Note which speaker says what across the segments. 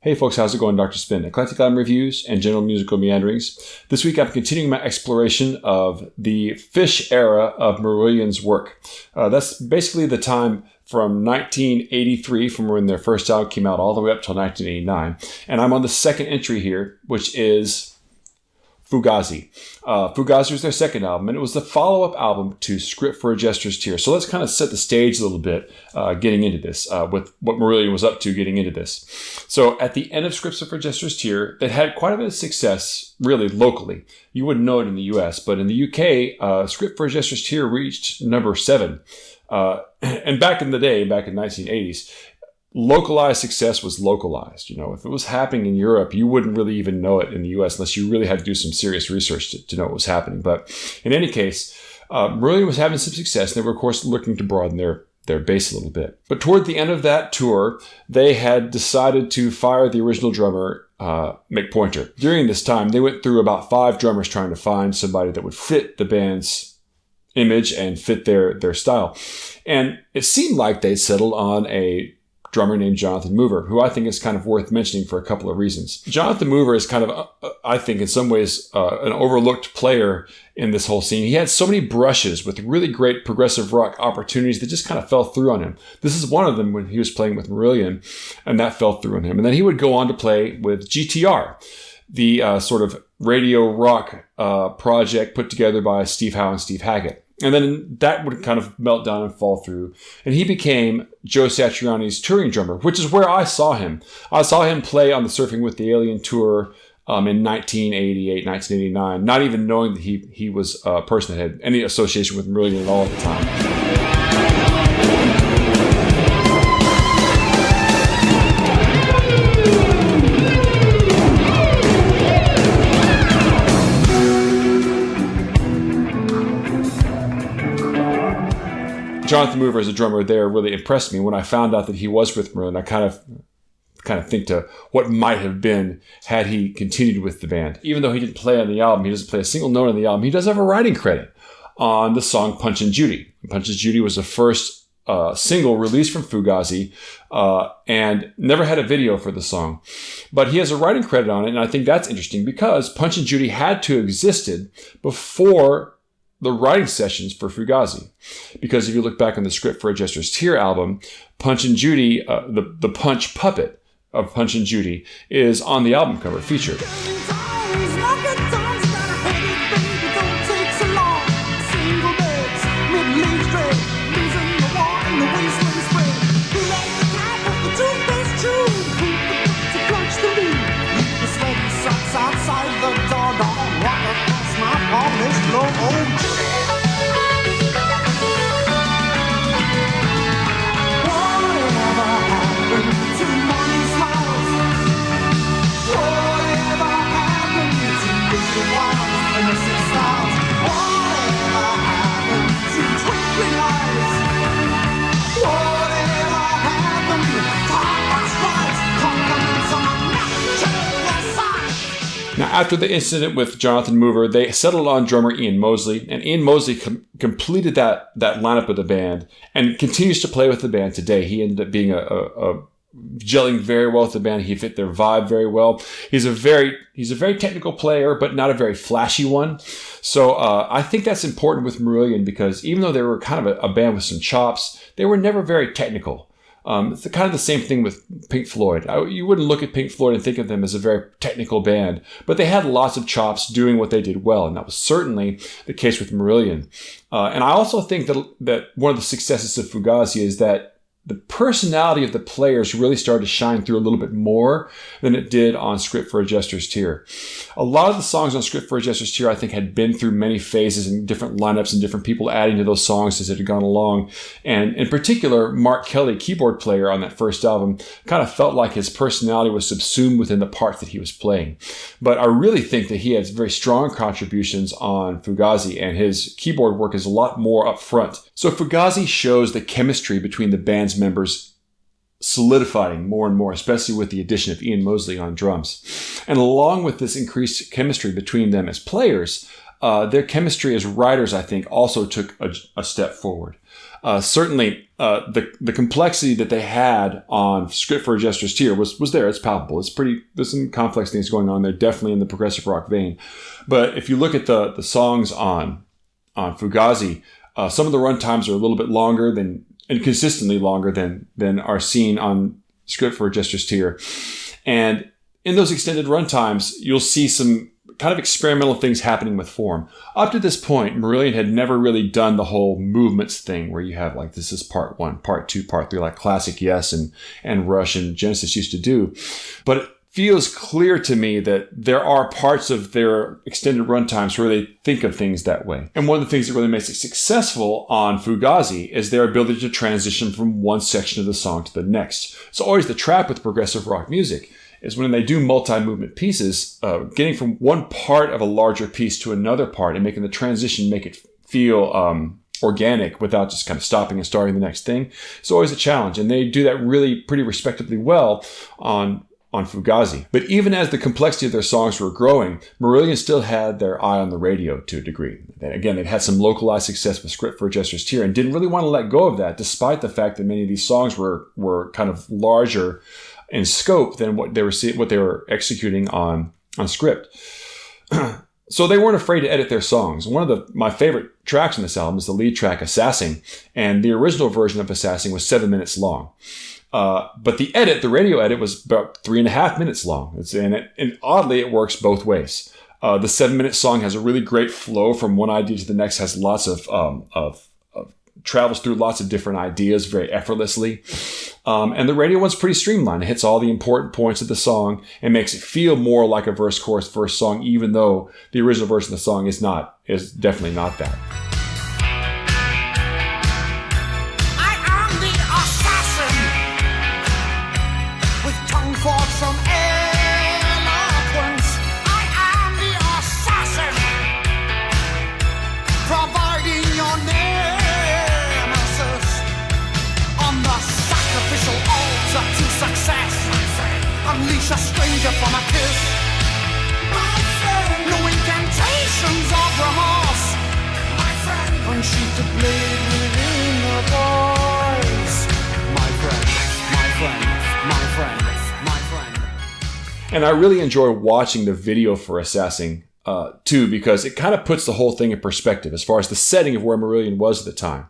Speaker 1: Hey folks, how's it going? Dr.Spin, eclectic album reviews and general musical meanderings. This week I'm continuing my exploration of the Fish era of Marillion's work. That's basically the time from 1983, from when their first album came out, all the way up till 1989. And I'm on the second entry here, which is Fugazi. Fugazi was their second album, and it was the follow-up album to Script for a Jester's Tear. So let's kind of set the stage a little bit getting into this, with what Marillion was up to getting into this. So at the end of Script for a Jester's Tear, they had quite a bit of success, really, locally. You wouldn't know it in the US, but in the UK, Script for a Jester's Tear reached number 7. And back in the day, back in the 1980s, localized success was localized. You know, if it was happening in Europe, you wouldn't really even know it in the US unless you really had to do some serious research to know what was happening. But in any case, Marillion was having some success, and they were, of course, looking to broaden their base a little bit. But toward the end of that tour, they had decided to fire the original drummer, Mick Pointer. During this time, they went through about 5 drummers trying to find somebody that would fit the band's image and fit their style. And it seemed like they settled on a drummer named Johnathan Movers, who I think is kind of worth mentioning for a couple of reasons. Johnathan Movers is kind of, I think in some ways, an overlooked player in this whole scene. He had so many brushes with really great progressive rock opportunities that just kind of fell through on him. This is one of them when he was playing with Marillion, and that fell through on him. And then he would go on to play with GTR, the sort of radio rock project put together by Steve Howe and Steve Hackett. And then that would kind of melt down and fall through. And he became Joe Satriani's touring drummer, which is where I saw him. I saw him play on the Surfing with the Alien tour in 1988, 1989, not even knowing that he was a person that had any association with Marillion at all at the time. Johnathan Movers as a drummer there really impressed me. When I found out that he was with Marillion, I kind of think to what might have been had he continued with the band. Even though he didn't play on the album, he doesn't play a single note on the album, he does have a writing credit on the song Punchin' Judy. Punchin' Judy was the first single released from Fugazi, and never had a video for the song. But he has a writing credit on it, and I think that's interesting because Punchin' Judy had to have existed before the writing sessions for Fugazi. Because if you look back on the Script for a Jester's Tear album, Punchin' Judy, the punch puppet of Punchin' Judy, is on the album cover featured. Now, after the incident with Johnathan Movers, they settled on drummer Ian Mosley, and Ian Mosley completed that lineup of the band and continues to play with the band today. He ended up being gelling very well with the band. He fit their vibe very well. He's a very technical player, but not a very flashy one. So I think that's important with Marillion because even though they were kind of a band with some chops, they were never very technical. It's kind of the same thing with Pink Floyd. You wouldn't look at Pink Floyd and think of them as a very technical band, but they had lots of chops doing what they did well, and that was certainly the case with Marillion. And I also think that one of the successes of Fugazi is that the personality of the players really started to shine through a little bit more than it did on Script for a Jester's Tear. A lot of the songs on Script for a Jester's Tear, I think, had been through many phases and different lineups and different people adding to those songs as it had gone along. And in particular, Mark Kelly, keyboard player on that first album, kind of felt like his personality was subsumed within the part that he was playing. But I really think that he has very strong contributions on Fugazi, and his keyboard work is a lot more up front. So Fugazi shows the chemistry between the band's members solidifying more and more, especially with the addition of Ian Mosley on drums. And along with this increased chemistry between them as players, their chemistry as writers, I think, also took a step forward. Certainly, the complexity that they had on Script for a Jester's Tear was there. It's palpable. There's some complex things going on there, definitely in the progressive rock vein. But if you look at the songs on Fugazi, some of the run times are a little bit longer and consistently longer than are seen on Script for a Jester's Tear. And in those extended run times, you'll see some kind of experimental things happening with form. Up to this point, Marillion had never really done the whole movements thing where you have like, this is part 1, part 2, part 3, like classic Yes and Rush and Genesis used to do. But it feels clear to me that there are parts of their extended run times where they think of things that way. And one of the things that really makes it successful on Fugazi is their ability to transition from one section of the song to the next. It's always the trap with progressive rock music, is when they do multi-movement pieces, getting from one part of a larger piece to another part and making the transition make it feel organic without just kind of stopping and starting the next thing. It's always a challenge. And they do that really pretty respectably well on Fugazi. But even as the complexity of their songs were growing, Marillion still had their eye on the radio to a degree. Again, they'd had some localized success with Script for a Jester's Tear and didn't really want to let go of that, despite the fact that many of these songs were kind of larger in scope than what they were executing on Script. So they weren't afraid to edit their songs. One of my favorite tracks on this album is the lead track, Assassin, and the original version of Assassin was 7 minutes long. But the radio edit was about 3.5 minutes long. And oddly, it works both ways. The 7-minute song has a really great flow from one idea to the next, has lots of travels through lots of different ideas very effortlessly. And the radio one's pretty streamlined. It hits all the important points of the song and makes it feel more like a verse, chorus, verse song, even though the original version of the song is definitely not that.
Speaker 2: I am the assassin with tongue for some eloquence. I am the assassin providing your nemesis on the sacrificial altar to success. Unleash a stranger from a kiss. My friend. No incantations of remorse. My friend. Unsheath the blade within the voice. My friend, my friend, my friend, my friend.
Speaker 1: And I really enjoy watching the video for Assassin too, because it kind of puts the whole thing in perspective as far as the setting of where Marillion was at the time.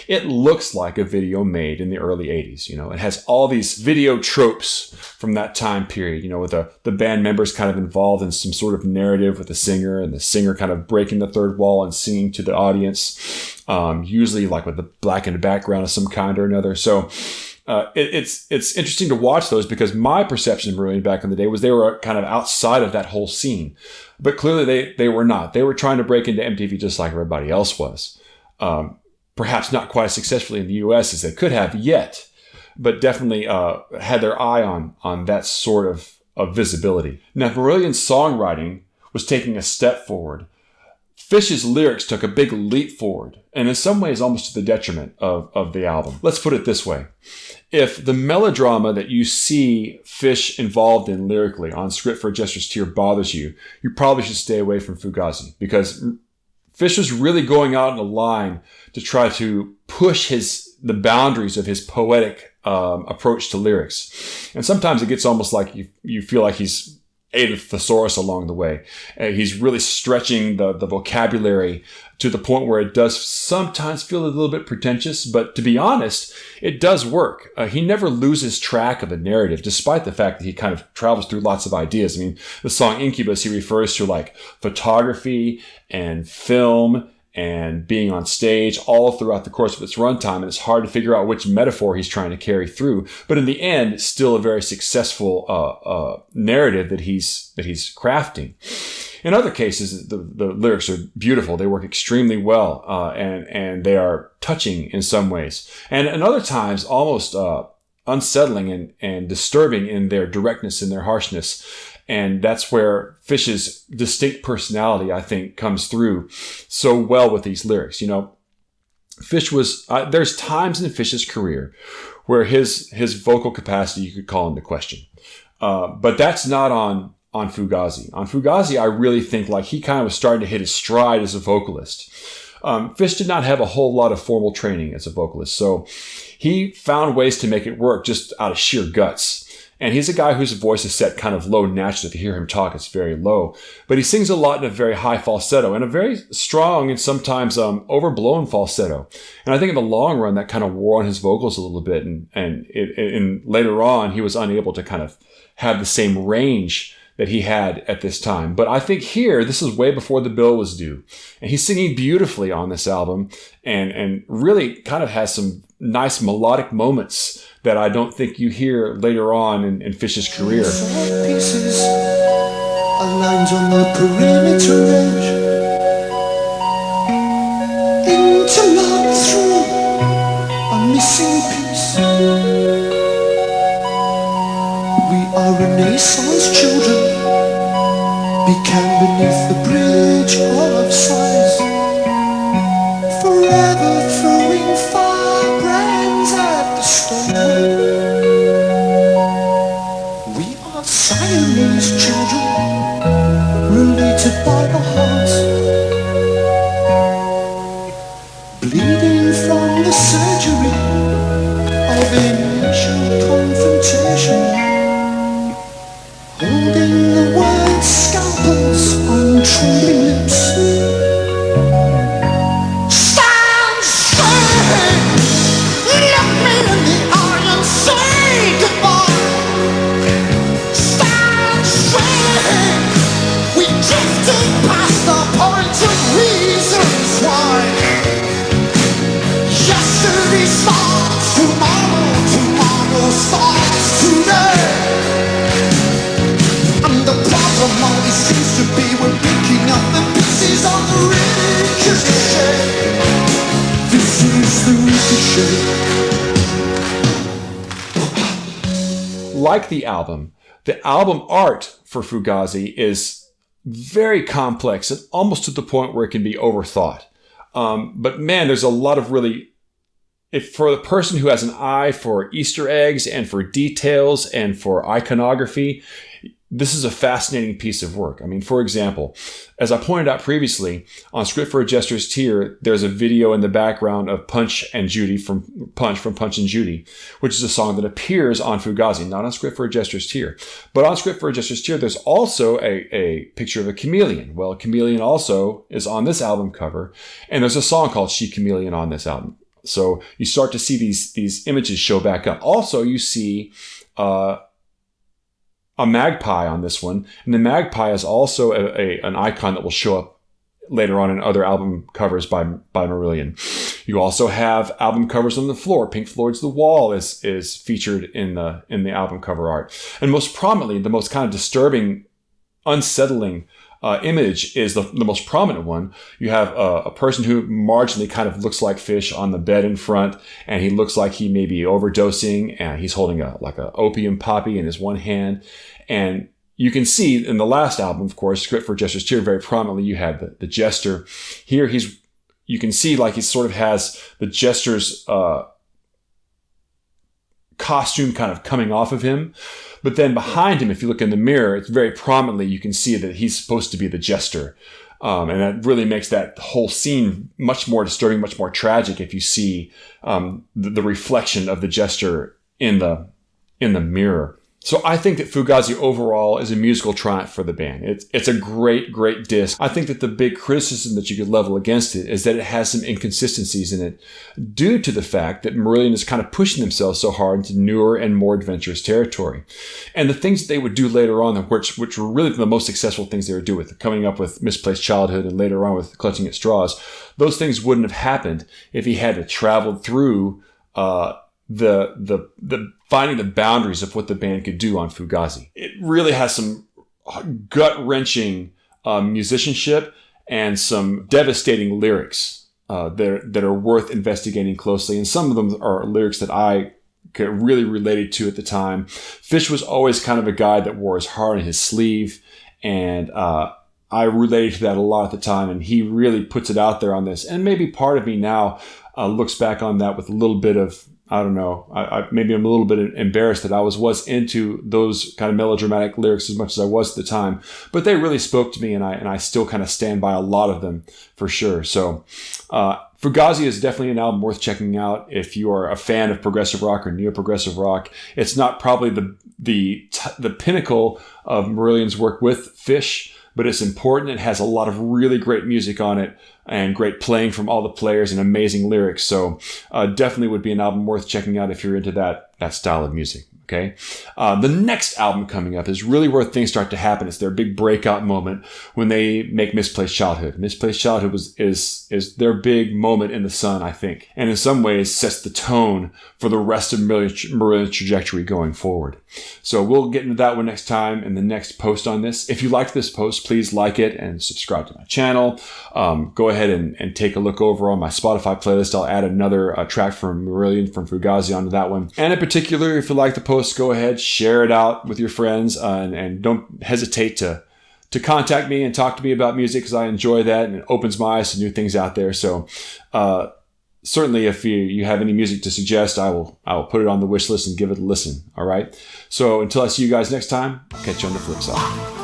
Speaker 1: It looks like a video made in the early 80s. It has all these video tropes from that time period, with the band members kind of involved in some sort of narrative with the singer, and the singer kind of breaking the third wall and singing to the audience, usually like with the blackened background of some kind or another. So it's interesting to watch those, because my perception of Marillion back in the day was they were kind of outside of that whole scene. But clearly they were not. They were trying to break into MTV just like everybody else was. Perhaps not quite as successfully in the US as they could have yet, but definitely had their eye on that sort of visibility. Now, Marillion's songwriting was taking a step forward. Fish's lyrics took a big leap forward, and in some ways almost to the detriment of the album. Let's put it this way. If the melodrama that you see Fish involved in lyrically on Script for a Jester's Tear bothers you, you probably should stay away from Fugazi, because Fish was really going out on a line to try to push the boundaries of his poetic approach to lyrics. And sometimes it gets almost like you feel like he's ate a thesaurus along the way. He's really stretching the vocabulary to the point where it does sometimes feel a little bit pretentious, but to be honest, it does work. He never loses track of a narrative, despite the fact that he kind of travels through lots of ideas. I mean, the song Incubus, he refers to like photography and film and being on stage all throughout the course of its runtime, and it's hard to figure out which metaphor he's trying to carry through. But in the end, it's still a very successful narrative that he's crafting. In other cases, the lyrics are beautiful. They work extremely well, and they are touching in some ways. And in other times, almost unsettling and disturbing in their directness and their harshness. And that's where Fish's distinct personality, I think, comes through so well with these lyrics. Fish was, there's times in Fish's career where his vocal capacity you could call into question. But that's not on on Fugazi. On Fugazi, I really think like he kind of was starting to hit his stride as a vocalist. Fish did not have a whole lot of formal training as a vocalist, so he found ways to make it work just out of sheer guts. And he's a guy whose voice is set kind of low naturally. If you hear him talk, it's very low. But he sings a lot in a very high falsetto and a very strong and sometimes overblown falsetto. And I think in the long run, that kind of wore on his vocals a little bit. And later on, he was unable to kind of have the same range that he had at this time. But I think here, this is way before the bill was due. And he's singing beautifully on this album and really kind of has some nice melodic moments that I don't think you hear later on in Fish's career.
Speaker 2: Pieces aligned on the perimeter edge, interlocked through a missing piece. We are Renaissance children, began beneath the bridge of size, forever throwing firebrands at the stone. We are Siamese children, related by the heart, bleeding from the surgery of initial confrontation, holding the word scalpels on trembling lips. Stand straight, look me in the eye and say goodbye. Stand straight, we drifted past the point of reasons why. Yesterday starts tomorrow, tomorrow starts today. And the problem always seems to be we're picking up the pieces of the ricochet. This is the ricochet.
Speaker 1: Like the album art for Fugazi is very complex and almost to the point where it can be overthought. But man, there's a lot of really, for the person who has an eye for Easter eggs and for details and for iconography, this is a fascinating piece of work. I mean, for example, as I pointed out previously, on Script for a Jester's Tear, there's a video in the background of Punch and Judy from Punch and Judy, which is a song that appears on Fugazi, not on Script for a Jester's Tear. But on Script for a Jester's Tear, there's also a picture of a chameleon. Well, a chameleon also is on this album cover, and there's a song called She Chameleon on this album. So you start to see these images show back up. Also, you see a magpie on this one, and the magpie is also an icon that will show up later on in other album covers by Marillion. You also have album covers on the floor. Pink Floyd's The Wall is featured in the album cover art, and most prominently, the most kind of disturbing, unsettling image is the most prominent one. You have a person who marginally kind of looks like Fish on the bed in front, and he looks like he may be overdosing, and he's holding a opium poppy in his one hand. And you can see in the last album, of course, Script for Jester's Tear, very prominently, you had the Jester. Here you can see like he sort of has the Jester's costume kind of coming off of him. But then behind him, if you look in the mirror, it's very prominently, you can see that he's supposed to be the Jester. And that really makes that whole scene much more disturbing, much more tragic if you see the reflection of the Jester in the mirror. So I think that Fugazi overall is a musical triumph for the band. It's a great, great disc. I think that the big criticism that you could level against it is that it has some inconsistencies in it due to the fact that Marillion is kind of pushing themselves so hard into newer and more adventurous territory. And the things that they would do later on, which were really the most successful things they would do with coming up with Misplaced Childhood and later on with Clutching at Straws, those things wouldn't have happened if he had traveled through the finding the boundaries of what the band could do on Fugazi. It really has some gut-wrenching musicianship and some devastating lyrics that are worth investigating closely. And some of them are lyrics that I really related to at the time. Fish was always kind of a guy that wore his heart on his sleeve, and I related to that a lot at the time, and he really puts it out there on this. And maybe part of me now looks back on that with a little bit of I don't know. Maybe I'm a little bit embarrassed that I was into those kind of melodramatic lyrics as much as I was at the time, but they really spoke to me, and I still kind of stand by a lot of them for sure. So, Fugazi is definitely an album worth checking out if you are a fan of progressive rock or neo-progressive rock. It's not probably the pinnacle of Marillion's work with Fish, but it's important. It has a lot of really great music on it and great playing from all the players and amazing lyrics. So definitely would be an album worth checking out if you're into that style of music. Okay. The next album coming up is really where things start to happen. It's their big breakout moment when they make Misplaced Childhood. Misplaced Childhood is their big moment in the sun, I think. And in some ways sets the tone for the rest of Marillion's trajectory going forward. So we'll get into that one next time in the next post on this. If you liked this post, please like it and subscribe to my channel. Go ahead and take a look over on my Spotify playlist. I'll add another track from Marillion, from Fugazi, onto that one. And in particular, if you like the post, go ahead, share it out with your friends, and don't hesitate to contact me and talk to me about music, because I enjoy that and it opens my eyes to new things out there. So certainly if you have any music to suggest, I will put it on the wish list and give it a listen. All right. So until I see you guys next time, I'll catch you on the flip side.